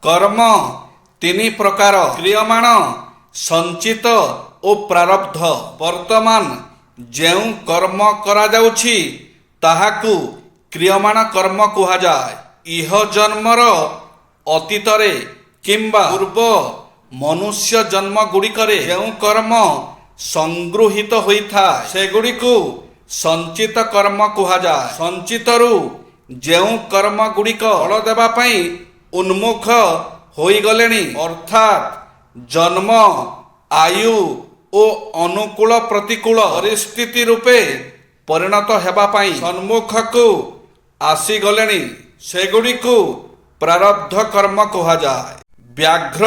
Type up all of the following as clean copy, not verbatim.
କର୍ମ ତିନି ପ୍ରକାର କ୍ରିୟମାଣ, ସଞ୍ଚିତ ଓ ପ୍ରାରବ୍ଧ। ବର୍ତ୍ତମାନ ଯେଉଁ କର୍ମ କରାଯାଉଛି ତାହାକୁ କ୍ରିୟମାଣ କର୍ମ କୁହାଯାଏ। ଇହ ଜନ୍ମର ଅତୀତରେ କିମ୍ବା ପୂର୍ବ ମନୁଷ୍ୟ ଜନ୍ମ ଗୁଡ଼ିକରେ ଯେଉଁ କର୍ମ ସଂଗୃହୀତ ହୋଇଥାଏ ସେଗୁଡ଼ିକୁ ସଞ୍ଚିତ କର୍ମ କୁହାଯାଏ। ସଞ୍ଚିତରୁ ଯେଉଁ କର୍ମ ଗୁଡ଼ିକ ଫଳ ଦେବା ପାଇଁ ଉନ୍ମୁଖ ହୋଇଗଲେଣି, ଅର୍ଥାତ୍ ଜନ୍ମ, ଆୟୁ ଓ ଅନୁକୂଳ ପ୍ରତିକୂଳ ପରିସ୍ଥିତି ରୂପେ ପରିଣତ ହେବା ପାଇଁ ସମ୍ମୁଖକୁ ଆସିଗଲେଣି, ସେଗୁଡ଼ିକୁ ପ୍ରାରବ୍ଧ କର୍ମ କୁହାଯାଏ। ବ୍ୟାଘ୍ର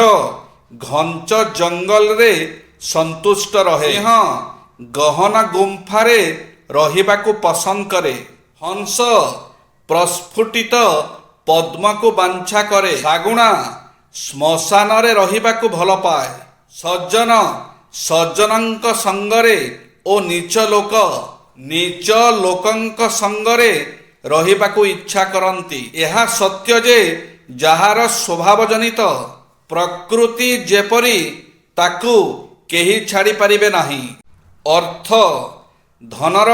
ଘଞ୍ଚ ଜଙ୍ଗଲରେ ସନ୍ତୁଷ୍ଟ ରହେ। ସିଂହ ଗହନ ଗୁମ୍ଫାରେ ରହିବାକୁ ପସନ୍ଦ କରେ। ହଂସ ପ୍ରସ୍ଫୁଟିତ ପଦ୍ମକୁ ବାଞ୍ଛା କରେ। ଶାଗୁଣା ଶ୍ମଶାନରେ ରହିବାକୁ ଭଲ ପାଏ। ସଜ୍ଜନ ସଜ୍ଜନଙ୍କ ସଙ୍ଗରେ ଓ ନୀଚ ଲୋକ ନୀଚ ଲୋକଙ୍କ ସଙ୍ଗରେ ରହିବାକୁ ଇଚ୍ଛା କରନ୍ତି। ଏହା ସତ୍ୟ ଯେ ଯାହାର ସ୍ୱଭାବଜନିତ ପ୍ରକୃତି ଯେପରି ତାକୁ କେହି ଛାଡ଼ି ପାରିବେ ନାହିଁ। ଅର୍ଥ ଧନର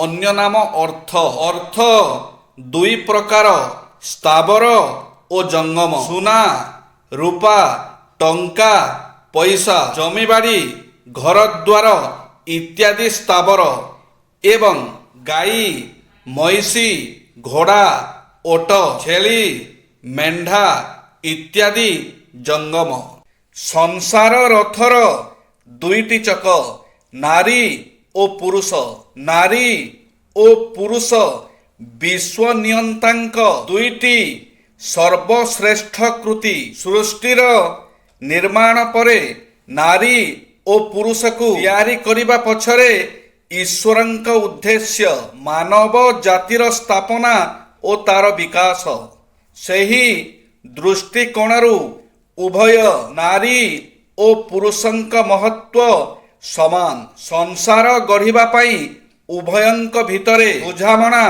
ଅନ୍ୟ ନାମ ଅର୍ଥ। ଅର୍ଥ ଦୁଇ ପ୍ରକାର, ସ୍ଥାବର ଓ ଜଙ୍ଗମ। ସୁନା, ରୂପା, ଟଙ୍କା, ପଇସା, ଜମିବାଡ଼ି, ଘରଦ୍ୱାର ଇତ୍ୟାଦି ସ୍ଥାବର ଏବଂ ଗାଈ, ମଇଁଷି, ଘୋଡ଼ା, ଓଟ, ଛେଳି, ମେଣ୍ଢା ଇତ୍ୟାଦି ଜଙ୍ଗମ। ସଂସାର ରଥର ଦୁଇଟି ଚକ, ନାରୀ ଓ ପୁରୁଷ। ନାରୀ ଓ ପୁରୁଷ ବିଶ୍ୱନିୟନ୍ତାଙ୍କ ଦୁଇଟି ସର୍ବଶ୍ରେଷ୍ଠ କୃତି। ସୃଷ୍ଟିର ନିର୍ମାଣ ପରେ ନାରୀ ଓ ପୁରୁଷକୁ ତିଆରି କରିବା ପଛରେ ଈଶ୍ୱରଙ୍କ ଉଦ୍ଦେଶ୍ୟ ମାନବ ଜାତିର ସ୍ଥାପନା ଓ ତାର ବିକାଶ। ସେହି ଦୃଷ୍ଟିକୋଣରୁ ଉଭୟ ନାରୀ ଓ ପୁରୁଷଙ୍କ ମହତ୍ୱ ସମାନ। ସଂସାର ଗଢ଼ିବା ପାଇଁ ଉଭୟଙ୍କ ଭିତରେ ବୁଝାମଣା,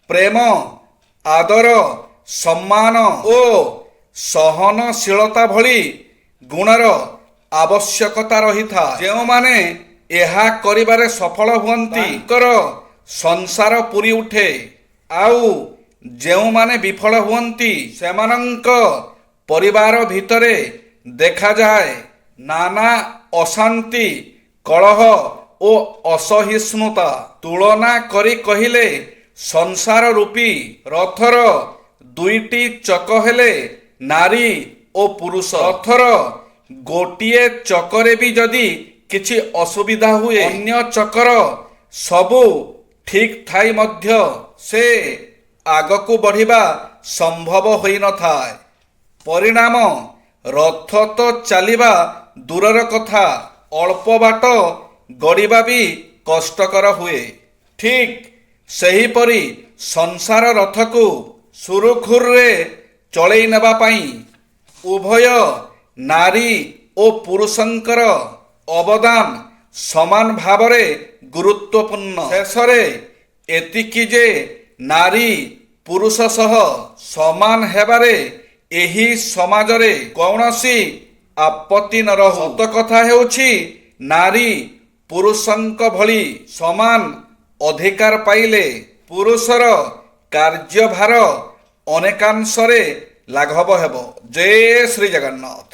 ପ୍ରେମ, ଆଦର, ସମ୍ମାନ ଓ ସହନଶୀଳତା ଭଳି ଗୁଣର ଆବଶ୍ୟକତା ରହିଥାଏ। ଯେଉଁମାନେ ଏହା କରିବାରେ ସଫଳ ହୁଅନ୍ତି ତାଙ୍କର ସଂସାର ପୂରି ଉଠେ। ଆଉ ଯେଉଁମାନେ ବିଫଳ ହୁଅନ୍ତି ସେମାନଙ୍କ ପରିବାର ଭିତରେ ଦେଖାଯାଏ ନାନା ଅଶାନ୍ତି, କଳହ ଓ ଅସହିଷ୍ଣୁତା। ତୁଳନା କରି କହିଲେ ସଂସାର ରୂପୀ ରଥର ଦୁଇଟି ଚକ ହେଲେ ନାରୀ ଓ ପୁରୁଷ। ରଥର ଗୋଟିଏ ଚକରେ ବି ଯଦି କିଛି ଅସୁବିଧା ହୁଏ ଅନ୍ୟ ଚକର ସବୁ ଠିକ୍ ଥାଇ ମଧ୍ୟ ସେ ଆଗକୁ ବଢ଼ିବା ସମ୍ଭବ ହୋଇନଥାଏ। ପରିଣାମ ରଥ ତ ଚାଲିବା ଦୂରର କଥା, ଅଳ୍ପ ବାଟ ଗଡ଼ିବା ବି କଷ୍ଟକର ହୁଏ। ଠିକ୍ ସେହିପରି ସଂସାର ରଥକୁ ସୁରୁଖୁରୁରେ ଚଳେଇ ନେବା ପାଇଁ ଉଭୟ ନାରୀ ଓ ପୁରୁଷଙ୍କର ଅବଦାନ ସମାନ ଭାବରେ ଗୁରୁତ୍ୱପୂର୍ଣ୍ଣ। ଶେଷରେ ଏତିକି ଯେ ନାରୀ ପୁରୁଷ ସହ ସମାନ ହେବାରେ ଏହି ସମାଜରେ କୌଣସି ଆପତ୍ତି ନ ରହୁ। ସତ କଥା ହେଉଛି ନାରୀ ପୁରୁଷଙ୍କ ଭଳି ସମାନ ଅଧିକାର ପାଇଲେ ପୁରୁଷର କାର୍ଯ୍ୟଭାର ଅନେକାଂଶରେ ଲାଘବ ହେବ। ଜୟ ଶ୍ରୀ ଜଗନ୍ନାଥ।